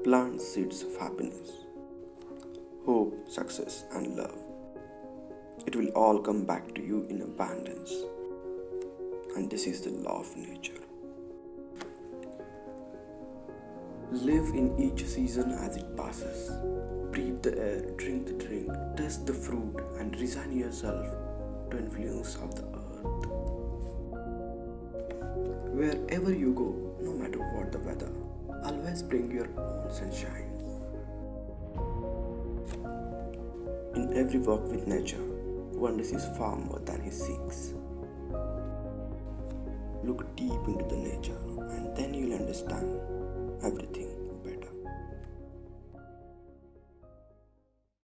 Plant seeds of happiness, hope, success, and love. It will all come back to you in abundance. And this is the law of nature. Live in each season as it passes. Breathe the air, drink the drink, taste the fruit, and resign yourself to influence of the earth. Wherever you go, no matter what the weather, always bring your own sunshine. In every walk with nature, one receives far more than he seeks. Look deep into the nature and then you'll understand everything.